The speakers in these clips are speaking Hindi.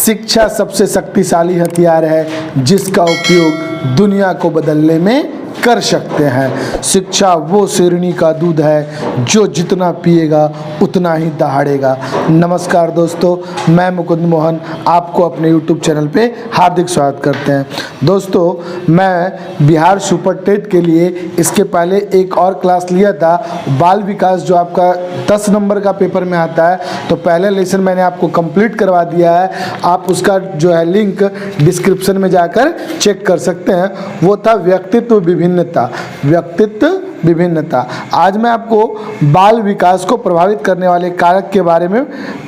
शिक्षा सबसे शक्तिशाली हथियार है जिसका उपयोग दुनिया को बदलने में कर सकते हैं। शिक्षा वो शेरनी का दूध है जो जितना पिएगा उतना ही दहाड़ेगा। नमस्कार दोस्तों, मैं मुकुंद मोहन आपको अपने YouTube चैनल पे हार्दिक स्वागत करते हैं। दोस्तों, मैं बिहार सुपर टेट के लिए इसके पहले एक और क्लास लिया था, बाल विकास, जो आपका 10 नंबर का पेपर में आता है। तो पहले लेसन मैंने आपको कंप्लीट करवा दिया है, आप उसका जो है लिंक डिस्क्रिप्शन में जाकर चेक कर सकते हैं। वो था व्यक्तित्व विभिन्नता। आज मैं आपको बाल विकास को प्रभावित करने वाले कारक के बारे में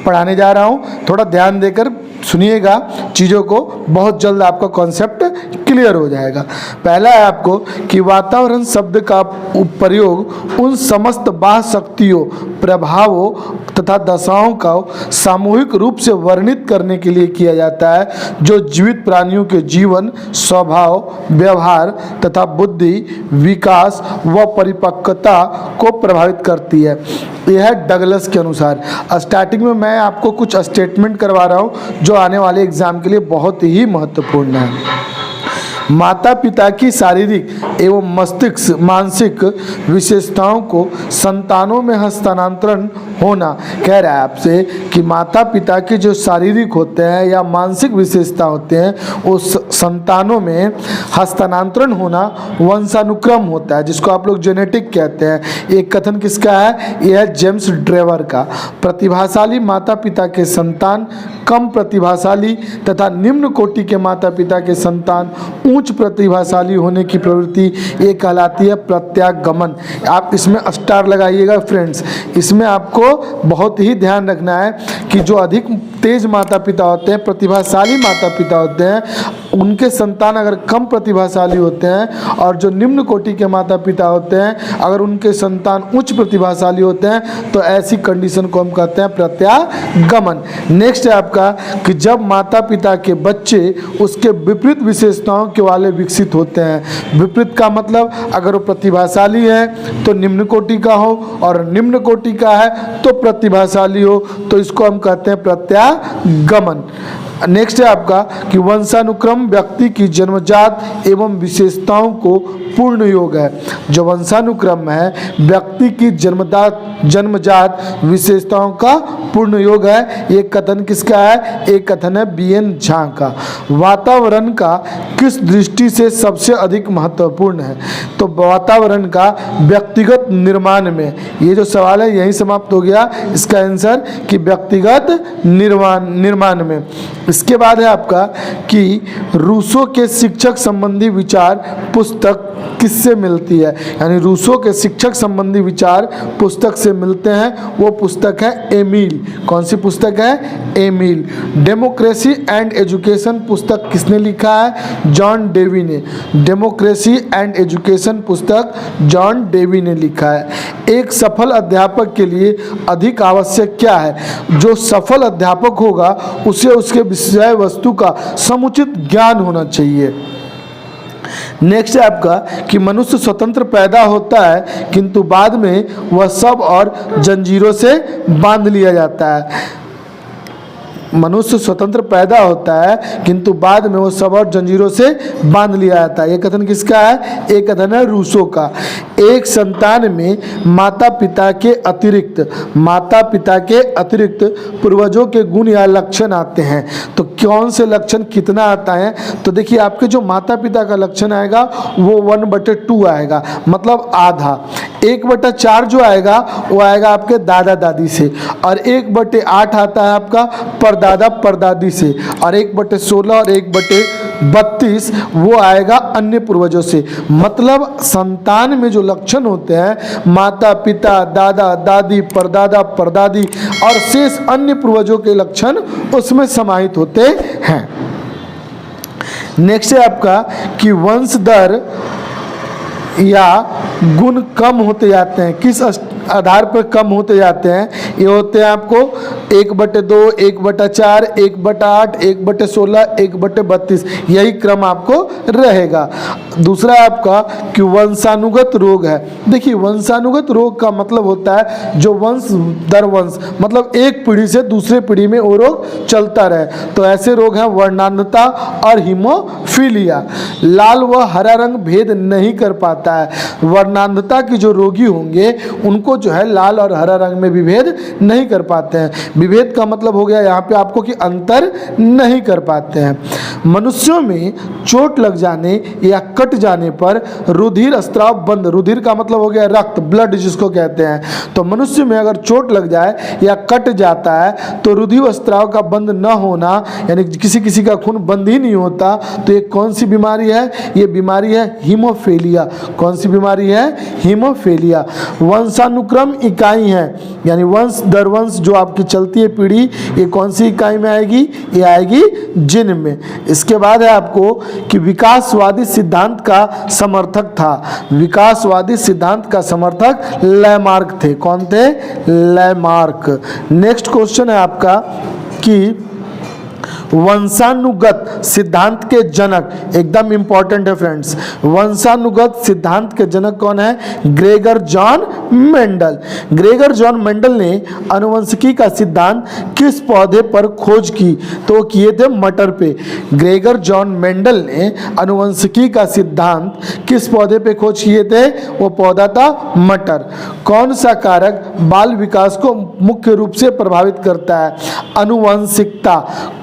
पढ़ाने जा रहा हूँ। थोड़ा ध्यान देकर सुनिएगा चीज़ों को, बहुत जल्द आपका कॉन्सेप्ट क्लियर हो जाएगा। पहला है आपको कि वातावरण शब्द का प्रयोग उन समस्त बाह्य शक्तियों, प्रभावों तथा दशाओं का सामूहिक रूप से वर्णित करने के लिए किया जाता है जो जीवित प्राणियों के जीवन, स्वभाव, व्यवहार तथा बुद्धि, विकास व परिपक्वता को प्रभावित करती है। यह है डगलस के अनुसार। स्टार्टिंग में मैं आपको कुछ स्टेटमेंट करवा रहा हूँ जो आने वाले एग्जाम के लिए बहुत ही महत्वपूर्ण है। माता पिता की शारीरिक एवं मस्तिष्क मानसिक विशेषताओं को संतानों में हस्तांतरण होना। कह रहा है आपसे कि माता पिता के जो शारीरिक होते हैं या मानसिक विशेषता होते हैं उस संतानों में हस्तांतरण होना वंशानुक्रम होता है, जिसको आप लोग जेनेटिक कहते हैं। एक कथन किसका है? यह है जेम्स ड्रेवर का। प्रतिभाशाली माता पिता के संतान कम प्रतिभाशाली तथा निम्न कोटि के माता पिता के संतान उच्च प्रतिभाशाली होने की प्रवृत्ति ये कहलाती है प्रत्यागमन। आप इसमें स्टार लगाइएगा फ्रेंड्स। इसमें आपको बहुत ही ध्यान रखना है कि जो अधिक तेज माता पिता होते हैं, प्रतिभाशाली माता पिता होते हैं, उनके संतान अगर कम प्रतिभाशाली होते हैं और जो निम्न कोटि के माता पिता होते हैं अगर उनके संतान उच्च प्रतिभाशाली होते हैं तो ऐसी कंडीशन को हम कहते हैं प्रत्यागमन। नेक्स्ट है आपका कि जब माता पिता के बच्चे उसके विपरीत विशेषताओं के वाले विकसित होते हैं। विपरीत का मतलब अगर वो प्रतिभाशाली है तो निम्न कोटि का हो और निम्न कोटि का है तो प्रतिभाशाली हो, तो इसको हम कहते हैं प्रत्यागमन। नेक्स्ट है आपका कि वंशानुक्रम व्यक्ति की जन्मजात एवं विशेषताओं को पूर्ण योग है। जो वंशानुक्रम है व्यक्ति की जन्मजात विशेषताओं का पूर्ण योग है। ये कथन किसका है? एक कथन है BN झा का। वातावरण का किस दृष्टि से सबसे अधिक महत्वपूर्ण है? तो वातावरण का व्यक्तिगत निर्माण में, ये जो सवाल है यही समाप्त हो गया इसका आंसर कि व्यक्तिगत निर्माण में। इसके बाद है आपका कि रूसो के शिक्षक संबंधी विचार पुस्तक किससे मिलती है? यानी रूसो के शिक्षक संबंधी विचार पुस्तक से मिलते हैं। वो पुस्तक है एमिल। कौन सी पुस्तक है? एमिल। डेमोक्रेसी एंड एजुकेशन पुस्तक किसने लिखा है? जॉन डेवी ने। डेमोक्रेसी एंड एजुकेशन पुस्तक जॉन डेवी ने लिखा है। एक सफल अध्यापक के लिए अधिक आवश्यक क्या है? जो सफल अध्यापक होगा उसे उसके विषय वस्तु का समुचित ज्ञान होना चाहिए। नेक्स्ट है आपका कि मनुष्य स्वतंत्र पैदा होता है किंतु बाद में वह सब और जंजीरों से बांध लिया जाता है। मनुष्य स्वतंत्र पैदा होता है किंतु बाद में वो सब और जंजीरों से बांध लिया जाता है। ये कथन किसका है? एक कथन है रूसो का। एक संतान में माता पिता के अतिरिक्त पूर्वजों के गुण या लक्षण आते हैं। तो कौन से लक्षण कितना आता है? तो देखिए आपके जो माता पिता का लक्षण आएगा वो 1/2 आएगा, मतलब आधा। 1/4 जो आएगा वो आएगा आपके दादा दादी से, और 1/8 आता है आपका परदादा परदादी से, और 1/16 और 1/32 वो आएगा अन्य पूर्वजों से। मतलब संतान में जो लक्षण होते हैं माता पिता, दादा दादी, परदादा परदादी और शेष अन्य पूर्वजों के लक्षण उसमें समाहित होते हैं। नेक्स्ट है आपका कि वंश दर या गुण कम होते जाते हैं। किस आधार पर कम होते जाते हैं? ये होते हैं आपको 1/2, 1/4, 1/8, 1/16, 1/32, यही क्रम आपको रहेगा। दूसरा है आपका कि वंशानुगत रोग है। देखिए वंशानुगत रोग का मतलब होता है जो वंश दर वंश, मतलब एक पीढ़ी से दूसरे पीढ़ी में वो रोग चलता रहे। तो ऐसे रोग हैं वर्णांधता और हीमोफीलिया। लाल व हरा रंग भेद नहीं कर पाता है। वर्णांधता के जो रोगी होंगे उनको जो है लाल और हरा रंग में विभेद नहीं कर पाते हैं। विभेद का मतलब हो गया यहाँ पे आपको कि अंतर नहीं कर पाते हैं। मनुष्यों में चोट लग जाने या कट जाने पर रुधिर स्त्राव बंद, रुधिर का मतलब हो गया रक्त, ब्लड जिसको कहते हैं। तो मनुष्य में अगर चोट लग जाए या कट जाता है तो रुधिर स्त्राव का बंद न होना, यानी किसी किसी का खून बंद ही नहीं होता, तो ये कौन सी बीमारी है? ये बीमारी है हीमोफीलिया। कौन सी बीमारी है? हीमोफीलिया। वंशानुक्रम इकाई है, यानी वंश दर वंश जो आपकी चलती है पीढ़ी, ये कौन सी इकाई में आएगी? ये आएगी जिन में। इसके बाद है आपको कि विकासवादी सिद्धांत का समर्थक था। विकासवादी सिद्धांत का समर्थक लैमार्क थे। कौन थे? लैमार्क। नेक्स्ट क्वेश्चन है आपका कि वंशानुगत सिद्धांत के जनक, एकदम इंपॉर्टेंट है फ्रेंड्स, वंशानुगत सिद्धांत के जनक कौन है? Gregor John Mendel. Gregor John Mendel ने आनुवंशिकी का सिद्धांत किस पौधे पर खोज की? तो किए थे मटर पे। ग्रेगर जॉन मेंडल ने आनुवंशिकी का सिद्धांत किस पौधे पे खोज किए थे? वो पौधा था मटर। कौन सा कारक बाल विकास को मुख्य रूप से प्रभावित करता है? आनुवंशिकता।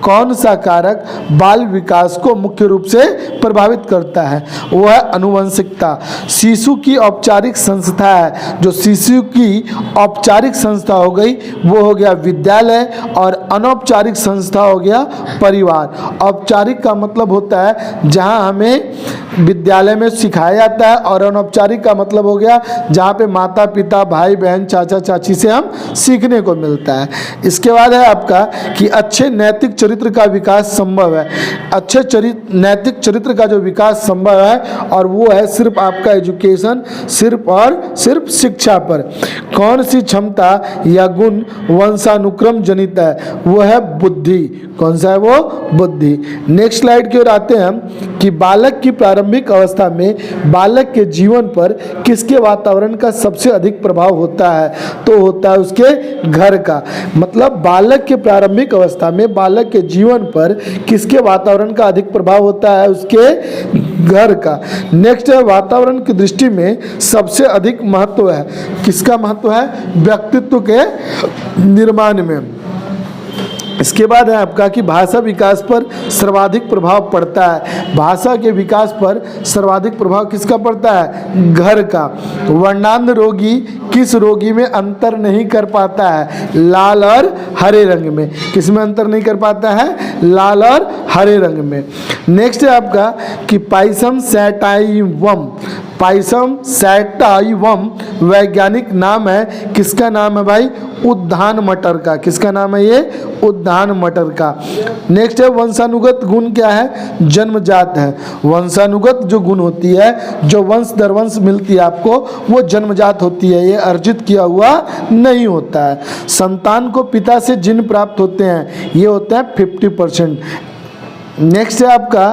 कौन सा कारक बाल विकास को मुख्य रूप से प्रभावित करता है? वो है आनुवंशिकता। शिशु की औपचारिक संस्था है, जो शिशु की औपचारिक संस्था हो गई वो हो गया विद्यालय, और अनौपचारिक संस्था हो गया परिवार। औपचारिक का मतलब होता है जहां हमें विद्यालय में सिखाया जाता है, और अनौपचारिक का मतलब हो गया जहां पे माता पिता भाई बहन चाचा चाची से हम सीखने को मिलता है। इसके बाद है आपका कि अच्छे नैतिक चरित्र का विकास संभव है। अच्छे नैतिक चरित्र का जो विकास संभव है, और वो है सिर्फ आपका एजुकेशन, सिर्फ और सिर्फ शिक्षा पर। कौन सी क्षमता या गुण वंशानुक्रम जनित है? वो है बुद्धि। कौन सा है वो? बुद्धि। नेक्स्ट स्लाइड की ओर आते हैं हम कि बालक की प्रारंभिक अवस्था में बालक के जीवन पर किसके वातावरण का सबसे अधिक प्रभाव होता है? तो होता है उसके घर का। मतलब बालक के प्रारंभिक अवस्था में बालक के जीवन पर किसके वातावरण का अधिक प्रभाव होता है? उसके घर का। नेक्स्ट है वातावरण की दृष्टि में सबसे अधिक महत्व है। किसका महत्व है? व्यक्तित्व के निर्माण में। इसके बाद है आपका कि भाषा विकास पर सर्वाधिक प्रभाव पड़ता है। भाषा के विकास पर सर्वाधिक प्रभाव किसका पड़ता है? घर का। वर्णांध रोगी किस रोगी में अंतर नहीं कर पाता है? लाल और हरे रंग में। किस में अंतर नहीं कर पाता है? लाल और हरे रंग में। नेक्स्ट है आपका कि पाइसम सैटाइवम। पाइसम सैटाइवम वैज्ञानिक नाम है, किसका नाम है भाई? उद्यान मटर का। किसका नाम है ये? उद्यान मटर का। नेक्स्ट है वंशानुगत गुण क्या है? जन्मजात है। वंशानुगत जो गुण होती है, जो वंश दर वंश मिलती है आपको, वो जन्मजात होती है, ये अर्जित किया हुआ नहीं होता है। संतान को पिता से जिन प्राप्त होते हैं, ये होते हैं 50%। नेक्स्ट है आपका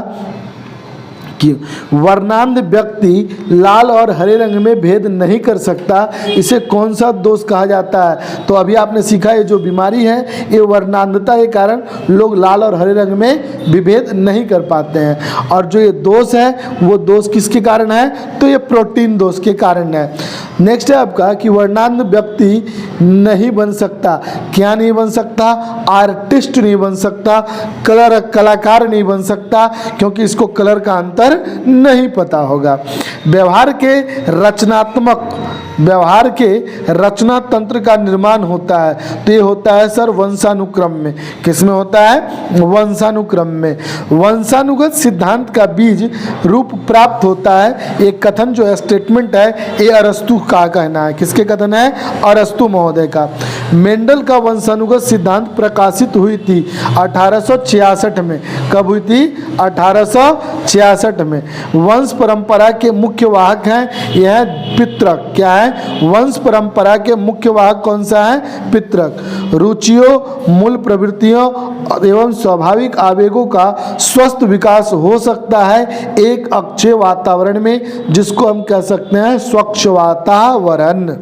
कि वर्णांध व्यक्ति लाल और हरे रंग में भेद नहीं कर सकता, इसे कौन सा दोष कहा जाता है? तो अभी आपने सीखा ये जो बीमारी है ये वर्णांधता के कारण लोग लाल और हरे रंग में विभेद नहीं कर पाते हैं। और जो ये दोष है वो दोष किसके कारण है? तो ये प्रोटीन दोष के कारण है। नेक्स्ट है आपका कि वर्णांध व्यक्ति नहीं बन सकता। क्या नहीं बन सकता? आर्टिस्ट नहीं बन सकता, कलाकार नहीं बन सकता, क्योंकि इसको कलर का अंतर नहीं पता होगा। व्यवहार के रचना तंत्र का निर्माण होता है, तो ये होता है सर वंशानुक्रम में। किसमें होता है? वंशानुक्रम में। वंशानुगत सिद्धांत का बीज रूप प्राप्त होता है। एक कथन जो है, स्टेटमेंट है, ये अरस्तु का कहना है। किसके कथन है? अरस्तु महोदय का। मेंडल का वंशानुगत सिद्धांत प्रकाशित हुई थी 1866 में। कब हुई थी? 1866 में। वंश परंपरा के मुख्य वाहक हैं, यह है पितृक। क्या है? है। वंश परंपरा के मुख्य वाहक कौन सा है? पितृक। रुचियों, मूल प्रवृत्तियों एवं स्वाभाविक आवेगों का स्वस्थ विकास हो सकता है एक अक्षय वातावरण में, जिसको हम कह सकते हैं स्वच्छ वातावरण।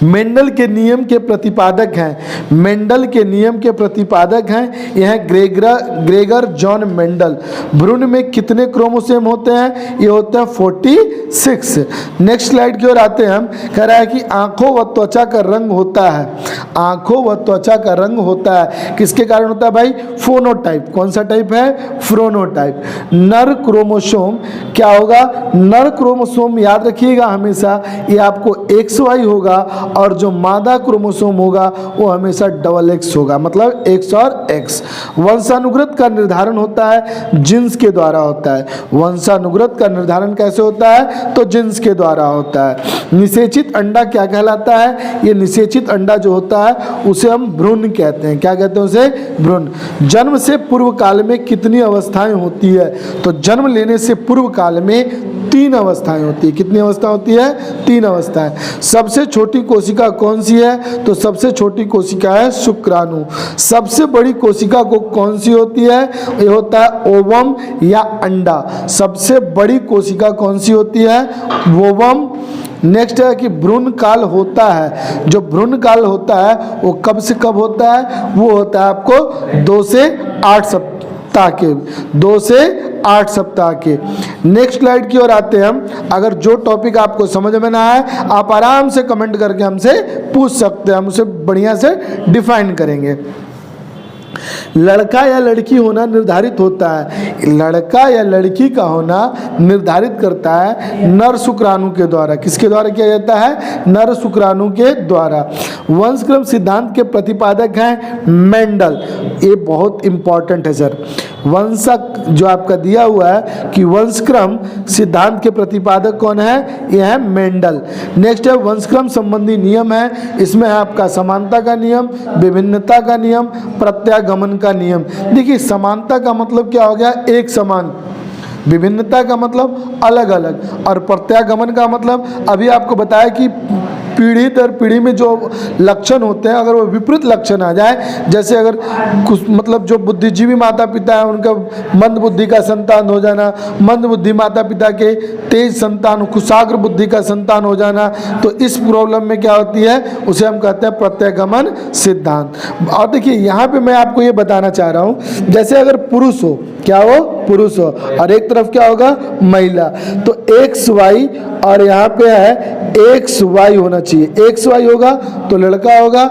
मेंडल के नियम के प्रतिपादक हैं, मेंडल के नियम के प्रतिपादक हैं यह ग्रेगर जॉन मेंडल। भ्रूण में कितने क्रोमोसोम होते हैं? ये होते हैं 46। नेक्स्ट स्लाइड की ओर आते हैं हम। कह रहा है कि आंखों व त्वचा का रंग होता है, आंखों व त्वचा का रंग होता है किसके कारण होता है भाई? फोनोटाइप। कौन सा टाइप है? फ्रोनोटाइप। नर क्रोमोसोम क्या होगा? नर क्रोमोसोम याद रखिएगा हमेशा, ये आपको XY होगा और जो मादा क्रोमोसोम होगा वो हमेशा XX होगा, मतलब X और X। वंशानुगत का निर्धारण होता है जीन्स के द्वारा होता है। वंशानुगत का निर्धारण कैसे होता है? तो जीन्स के द्वारा होता है। निषेचित अंडा क्या कहलाता है? ये निषेचित अंडा जो होता है उसे हम भ्रूण कहते हैं। क्या कहते हैं उसे? भ्रूण। जन्म से पूर्व काल में कितनी अवस्थाएं होती है? तो जन्म लेने से पूर्व काल में 3 अवस्थाएं होती है। कितनी अवस्था होती है? 3 अवस्थाएं। सबसे छोटी कोशिका कौन सी है? तो सबसे छोटी कोशिका है शुक्राणु। सबसे बड़ी कोशिका को कौन सी होती है? ये होता है ओवम या अंडा। सबसे बड़ी कोशिका कौन सी होती है? ओवम। नेक्स्ट है कि भ्रूण काल होता है, जो भ्रूण काल होता है वो कब से कब होता है? वो होता है आपको 2 से 8 सप्ताह के, 2 से 8 सप्ताह के। नेक्स्ट स्लाइड की ओर आते हैं हम। अगर जो टॉपिक आपको समझ में ना आए आप आराम से कमेंट करके हमसे पूछ सकते हैं, हम उसे बढ़िया से डिफाइन करेंगे। लड़का या लड़की होना निर्धारित होता है, लड़का या लड़की का होना निर्धारित करता है नर शुक्राणु के द्वारा। किसके द्वारा किया जाता है? नर शुक्राणु के द्वारा। वंशक्रम सिद्धांत के प्रतिपादक हैं मेंडल। ये बहुत इंपॉर्टेंट है सर। वंशक जो आपका दिया हुआ है कि वंशक्रम सिद्धांत के प्रतिपादक कौन है? यह है मेंडल। नेक्स्ट है वंशक्रम संबंधी नियम है। इसमें है आपका समानता का नियम, विभिन्नता का नियम, प्रत्यागमन का नियम। देखिए समानता का मतलब क्या हो गया? एक समान। विभिन्नता का मतलब अलग अलग। और प्रत्यागमन का मतलब अभी आपको बताया कि पीढ़ी दर पीढ़ी में जो लक्षण होते हैं अगर वो विपरीत लक्षण आ जाए, जैसे अगर कुछ मतलब जो बुद्धिजीवी माता पिता है उनका मंद बुद्धि का संतान हो जाना, मंद बुद्धि माता पिता के तेज संतान, कुशाग्र बुद्धि का संतान हो जाना, तो इस प्रॉब्लम में क्या होती है? उसे हम कहते हैं प्रत्यागमन सिद्धांत। और देखिए यहाँ पे मैं आपको ये बताना चाह रहा हूँ, जैसे अगर पुरुष हो, क्या हो? पुरुष हो, और एक तरफ क्या होगा? महिला, तो XY और यहाँ पे है XY होना चाहिए। XY होगा तो लड़का होगा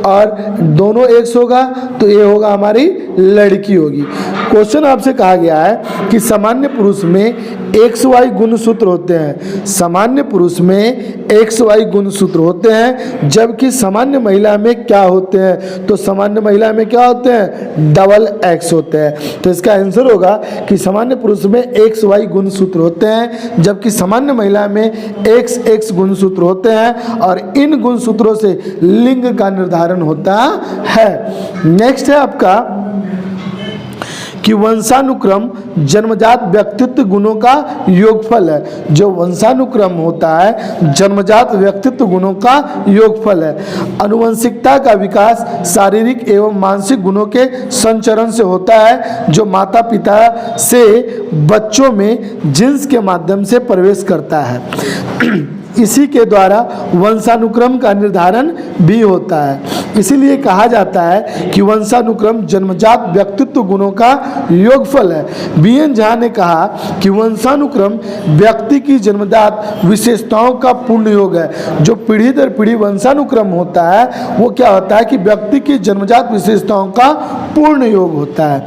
और दोनों X होगा तो ये होगा हमारी लड़की होगी। क्वेश्चन आपसे कहा गया है कि सामान्य पुरुष में XY गुणसूत्र होते हैं, सामान्य पुरुष में XY गुणसूत्र होते हैं, जबकि सामान्य महिला में क्या होते हैं? तो सामान्य महिला में क्या होते हैं? डबल X होते हैं। तो इसका आंसर होगा कि सामान्य पुरुष में XY गुणसूत्र होते हैं, जबकि सामान्य महिला में XX गुणसूत्र होते हैं, और इन गुणसूत्रों से लिंग का निर्धारण होता है। नेक्स्ट है आपका कि वंशानुक्रम जन्मजात व्यक्तित्व गुणों का योगफल है। जो वंशानुक्रम होता है जन्मजात व्यक्तित्व गुणों का योगफल है। आनुवंशिकता का विकास शारीरिक एवं मानसिक गुणों के संचरण से होता है, जो माता पिता से बच्चों में जीन्स के माध्यम से प्रवेश करता है। इसी के द्वारा वंशानुक्रम का निर्धारण भी होता है। इसीलिए कहा जाता है कि वंशानुक्रम जन्मजात व्यक्तित्व गुणों का योगफल है। बीएन झा ने कहा कि वंशानुक्रम व्यक्ति की जन्मजात विशेषताओं का पूर्ण योग है। जो पीढ़ी दर पीढ़ी वंशानुक्रम होता है वो क्या होता है? कि व्यक्ति की जन्मजात विशेषताओं का पूर्ण योग होता है।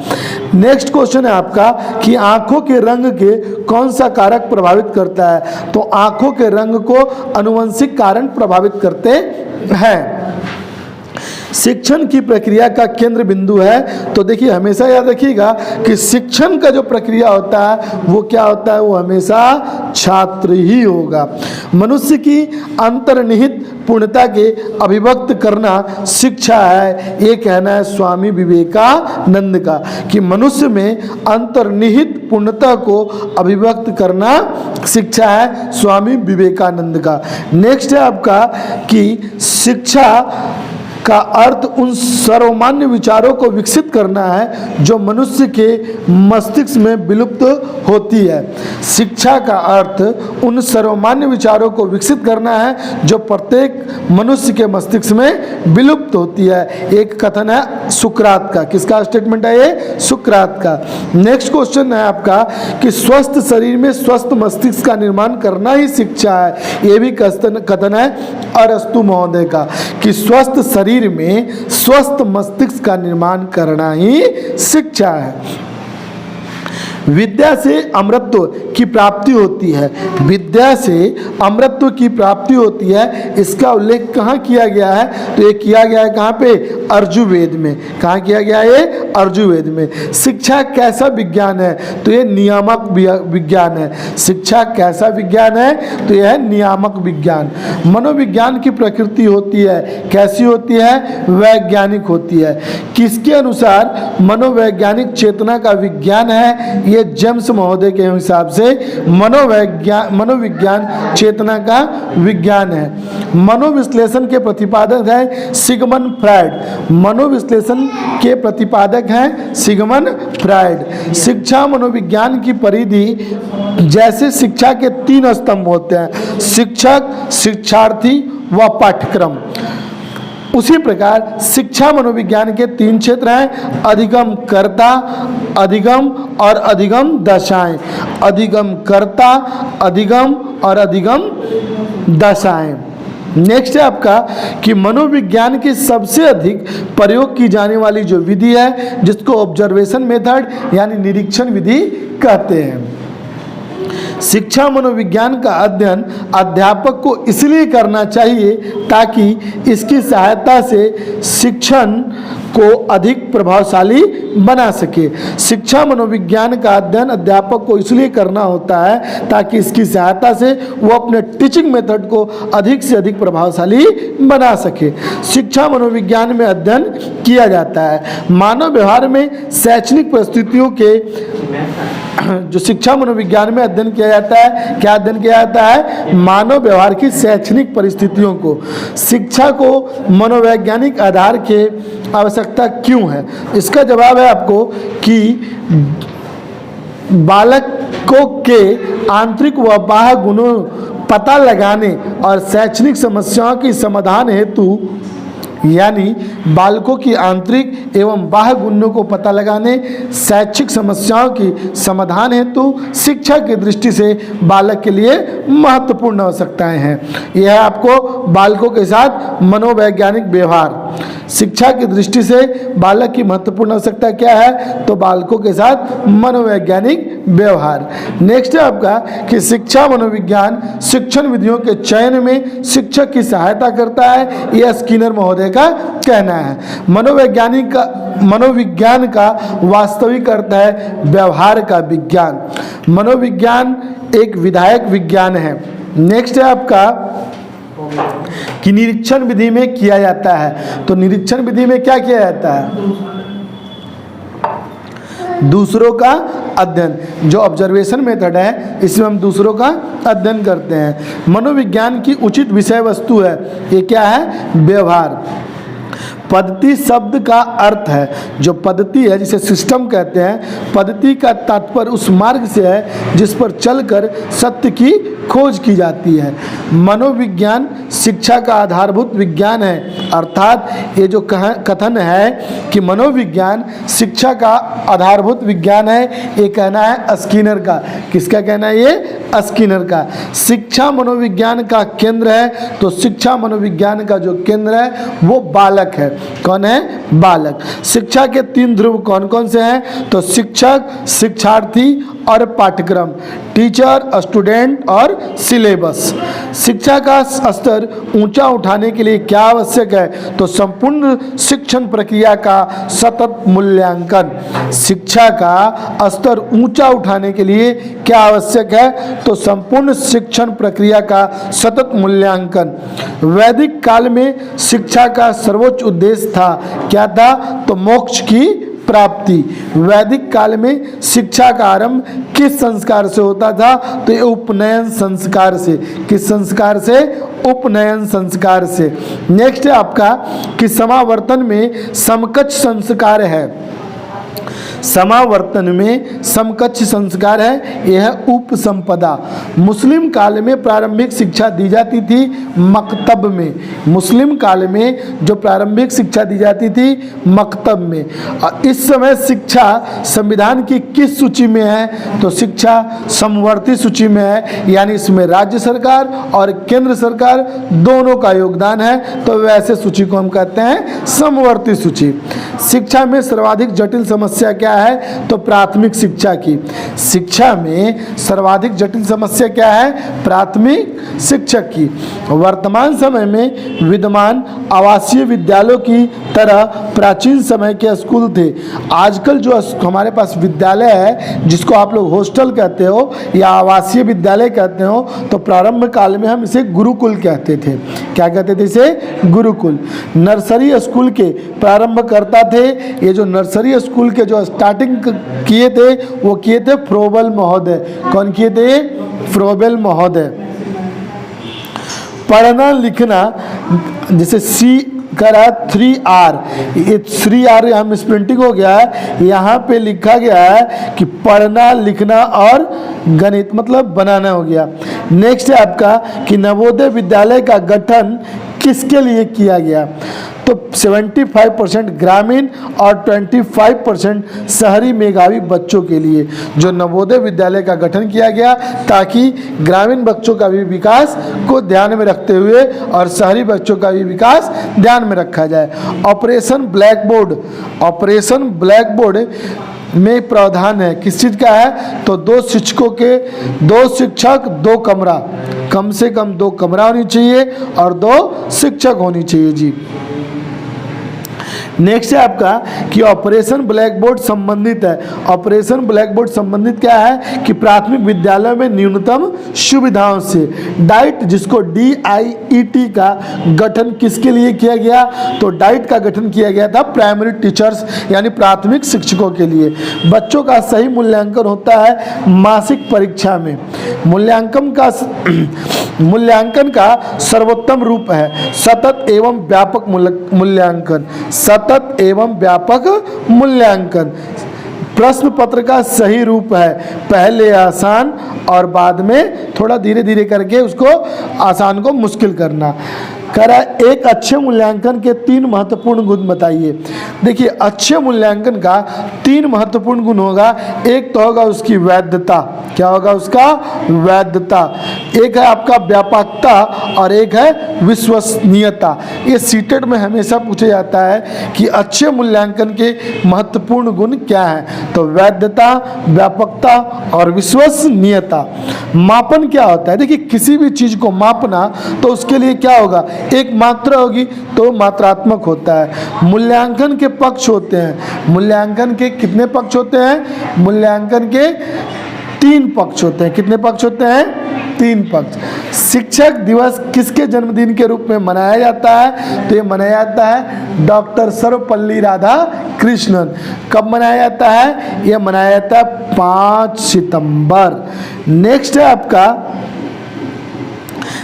नेक्स्ट क्वेश्चन है आपका कि आंखों के रंग के कौन सा कारक प्रभावित करता है? तो आंखों के रंग को आनुवंशिक कारण प्रभावित करते हैं। शिक्षण की प्रक्रिया का केंद्र बिंदु है। तो देखिए हमेशा याद रखिएगा कि शिक्षण का जो प्रक्रिया होता है वो क्या होता है? वो हमेशा छात्र ही होगा। मनुष्य की अंतर्निहित पूर्णता के अभिव्यक्त करना शिक्षा है, ये कहना है स्वामी विवेकानंद का, कि मनुष्य में अंतर्निहित पूर्णता को अभिव्यक्त करना शिक्षा है, स्वामी विवेकानंद का। नेक्स्ट है आपका कि शिक्षा का अर्थ उन सर्वमान्य विचारों को विकसित करना है जो मनुष्य के मस्तिष्क में विलुप्त होती है। शिक्षा का अर्थ उन सर्वमान्य विचारों को विकसित करना है जो प्रत्येक मनुष्य के मस्तिष्क में विलुप्त होती है। एक कथन है सुकरात का। किसका स्टेटमेंट है ये? सुकरात का। नेक्स्ट क्वेश्चन है आपका कि स्वस्थ शरीर में स्वस्थ मस्तिष्क का निर्माण करना ही शिक्षा है। ये भी कथन है अरस्तु महोदय का कि स्वस्थ शरीर में स्वस्थ मस्तिष्क का निर्माण करना ही शिक्षा है। विद्या से अमृतत्व की प्राप्ति होती है। विद्या से अमृतत्व की प्राप्ति होती है। इसका उल्लेख कहाँ किया गया है? तो ये किया गया है कहाँ पे? अर्जुवेद में। कहाँ किया गया है ये? अर्जुवेद में। शिक्षा कैसा विज्ञान है? तो ये नियामक विज्ञान है। शिक्षा कैसा विज्ञान है? तो यह है नियामक विज्ञान। मनोविज्ञान की प्रकृति होती है, कैसी होती है? वैज्ञानिक होती है। किसके अनुसार मनोवैज्ञानिक चेतना का विज्ञान है? ये जेम्स महोदय के हिसाब से मनोविज्ञान चेतना का विज्ञान है। मनोविश्लेषण के प्रतिपादक है सिगमंड फ्रायड। मनोविश्लेषण के प्रतिपादक हैं सिगमंड फ्रायड। शिक्षा मनोविज्ञान की परिधि जैसे शिक्षा के 3 स्तंभ होते हैं, शिक्षक, शिक्षार्थी व पाठ्यक्रम, उसी प्रकार शिक्षा मनोविज्ञान के 3 क्षेत्र हैं, अधिगम कर्ता, अधिगम और अधिगम दशाएं। अधिगम कर्ता, अधिगम और अधिगम दशाएं। नेक्स्ट है आपका कि मनोविज्ञान की सबसे अधिक प्रयोग की जाने वाली जो विधि है जिसको ऑब्जर्वेशन मेथड यानी निरीक्षण विधि कहते हैं। शिक्षा मनोविज्ञान का अध्ययन अध्यापक को इसलिए करना चाहिए ताकि इसकी सहायता से शिक्षण को अधिक प्रभावशाली बना सके। शिक्षा मनोविज्ञान का अध्ययन अध्यापक को इसलिए करना होता है ताकि इसकी सहायता से वो अपने टीचिंग मेथड को अधिक से अधिक प्रभावशाली बना सके। शिक्षा मनोविज्ञान में अध्ययन किया जाता है मानव व्यवहार में शैक्षणिक परिस्थितियों के जो शिक्षा मनोविज्ञान में अध्ययन किया जाता है, क्या अध्ययन किया जाता है? मानव व्यवहार की शैक्षणिक परिस्थितियों को। शिक्षा को मनोवैज्ञानिक आधार के आवश्यकता क्यों है? इसका जवाब है आपको कि बालकों के आंतरिक व बाह्य गुणों पता लगाने और शैक्षणिक समस्याओं की समाधान हेतु यानी बालकों की आंतरिक एवं बाह्य गुणों को पता लगाने, शैक्षिक समस्याओं की समाधान हेतु शिक्षा की दृष्टि से बालक के लिए महत्वपूर्ण आवश्यकताएं हैं। यह है आपको बालकों के साथ मनोवैज्ञानिक व्यवहार। शिक्षा की दृष्टि से बालक की महत्वपूर्ण आवश्यकता क्या है? तो बालकों के साथ मनोवैज्ञानिक व्यवहार। नेक्स्ट है आपका कि शिक्षा मनोविज्ञान शिक्षण विधियों के चयन में शिक्षक की सहायता करता है, यह स्किनर महोदय का कहना है। मनोविज्ञान का वास्तविक अर्थ है व्यवहार का विज्ञान। मनोविज्ञान एक विधायक विज्ञान है। नेक्स्ट है आपका कि निरीक्षण विधि में किया जाता है। तो निरीक्षण विधि में क्या किया जाता है? दूसरों का अध्ययन। जो ऑब्जर्वेशन मेथड है इसमें हम दूसरों का अध्ययन करते हैं। मनोविज्ञान की उचित विषय वस्तु है, ये क्या है? व्यवहार। पद्धति शब्द का अर्थ है, जो पद्धति है जिसे सिस्टम कहते हैं, पद्धति का तात्पर्य उस मार्ग से है जिस पर चलकर सत्य की खोज की जाती है। मनोविज्ञान शिक्षा का आधारभूत विज्ञान है, अर्थात ये जो कथन है कि मनोविज्ञान शिक्षा का आधारभूत विज्ञान है, ये कहना है स्किनर का। किसका कहना है? ये स्किनर का। शिक्षा मनोविज्ञान का केंद्र है, तो शिक्षा मनोविज्ञान का जो केंद्र है वो बालक है। कौन है? बालक। शिक्षा के 3 ध्रुव कौन कौन से हैं? तो शिक्षक, शिक्षार्थी और पाठ्यक्रम, टीचर, स्टूडेंट और सिलेबस। शिक्षा का स्तर ऊंचा उठाने के लिए क्या आवश्यक है? तो संपूर्ण शिक्षण प्रक्रिया का सतत मूल्यांकन। शिक्षा का स्तर ऊंचा उठाने के लिए क्या आवश्यक है? तो संपूर्ण शिक्षण प्रक्रिया का सतत मूल्यांकन। वैदिक काल में शिक्षा का सर्वोच्च उद्देश्य था, क्या था? तो मोक्ष की प्राप्ति। वैदिक काल में शिक्षा का आरंभ किस संस्कार से होता था? तो ये उपनयन संस्कार से। किस संस्कार से? उपनयन संस्कार से। नेक्स्ट है आपका कि समावर्तन में समकक्ष संस्कार है। समावर्तन में समकक्ष संस्कार है, यह है उपसंपदा। मुस्लिम काल में प्रारंभिक शिक्षा दी जाती थी मकतब में। मुस्लिम काल में जो प्रारंभिक शिक्षा दी जाती थी मकतब में। इस समय शिक्षा संविधान की किस सूची में है? तो शिक्षा समवर्ती सूची में है, यानी इसमें राज्य सरकार और केंद्र सरकार दोनों का योगदान है, तो वैसे सूची को हम कहते हैं समवर्ती सूची। शिक्षा में सर्वाधिक जटिल समस्या क्या है? तो प्राथमिक शिक्षा की। शिक्षा में सर्वाधिक जटिल समस्या क्या है? प्राथमिक शिक्षक की। वर्तमान समय में विद्यमान आवासीय विद्यालयों की तरह प्राचीन समय के स्कूल थे। आजकल जो हमारे पास विद्यालय है, जिसको आप लोग हॉस्टल कहते हो या आवासीय विद्यालय कहते हो, तो प्रारंभ काल में हम इसे गुरुकुल कहते थे। क्या कहते थे इसे? गुरुकुल। नर्सरी स्कूल के प्रारंभकर्ता थे, ये जो नर्सरी स्कूल के जो स्टार्टिंग किए थे वो किए थे फ्रोबेल महोदय। कौन किए थे? फ्रोबेल महोदय। पढ़ना लिखना जैसे सी करा 3R, ये 3R हम स्प्रिंटिंग हो गया है, यहाँ पे लिखा गया है कि पढ़ना लिखना और गणित मतलब बनाना हो गया। नेक्स्ट है आपका कि नवोदय विद्यालय का गठन किसके लिए किया गया? तो 75% ग्रामीण और 25% शहरी मेधावी बच्चों के लिए जो नवोदय विद्यालय का गठन किया गया, ताकि ग्रामीण बच्चों का भी विकास को ध्यान में रखते हुए और शहरी बच्चों का भी विकास ध्यान में रखा जाए। Operation black board, operation black board में प्रावधान है किस चीज़ का है? तो 2 शिक्षकों के 2 शिक्षक 2 कमरा, कम से कम 2 कमरा होनी चाहिए और 2 शिक्षक होनी चाहिए जी। नेक्स्ट है आपका कि ऑपरेशन ब्लैक बोर्ड संबंधित है। ऑपरेशन ब्लैक बोर्ड संबंधित क्या है? कि प्राथमिक विद्यालय में न्यूनतम सुविधाओं से। डाइट, जिसको DIET का गठन किसके लिए किया गया? तो डाइट का गठन किया गया था प्राइमरी टीचर्स यानी प्राथमिक शिक्षकों के लिए। बच्चों का सही मूल्यांकन होता है मासिक परीक्षा में। मूल्यांकन का सर्वोत्तम रूप है सतत एवं व्यापक मूल्यांकन। सतत एवं व्यापक मूल्यांकन। प्रश्न पत्र का सही रूप है पहले आसान और बाद में थोड़ा धीरे धीरे करके उसको आसान को मुश्किल करना। करा एक अच्छे मूल्यांकन के 3 महत्वपूर्ण गुण बताइए। देखिए, अच्छे मूल्यांकन का 3 महत्वपूर्ण गुण होगा। एक तो होगा उसकी वैधता। क्या होगा उसका? वैधता। एक है आपका व्यापकता और एक है विश्वसनीयता। ये सीटेट में हमेशा पूछा जाता है कि अच्छे मूल्यांकन के महत्वपूर्ण गुण क्या हैं? तो वैधता, व्यापकता और विश्वसनीयता। मापन क्या होता है? देखिए, किसी भी चीज़ को मापना तो उसके लिए क्या होगा? एक मात्रा होगी तो मात्रात्मक होता है। मूल्यांकन के पक्ष होते हैं। मूल्यांकन के कितने पक्ष होते हैं? मूल्यांकन के 3 पक्ष होते हैं। कितने पक्ष होते हैं? 3 पक्ष। शिक्षक दिवस किसके जन्मदिन के रूप में मनाया जाता है? तो ये मनाया जाता है डॉक्टर सर्वपल्ली राधाकृष्णन। कब मनाया जाता है? यह मनाया जाता है 5 सितंबर। नेक्स्ट है आपका,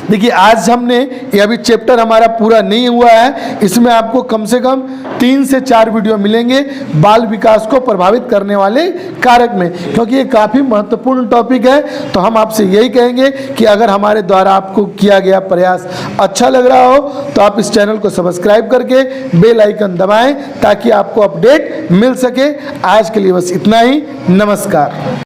देखिए आज हमने ये अभी चैप्टर हमारा पूरा नहीं हुआ है, इसमें आपको कम से कम 3 से 4 वीडियो मिलेंगे बाल विकास को प्रभावित करने वाले कारक में, क्योंकि ये काफ़ी महत्वपूर्ण टॉपिक है। तो हम आपसे यही कहेंगे कि अगर हमारे द्वारा आपको किया गया प्रयास अच्छा लग रहा हो तो आप इस चैनल को सब्सक्राइब करके बेल आइकन दबाएं ताकि आपको अपडेट मिल सके। आज के लिए बस इतना ही। नमस्कार।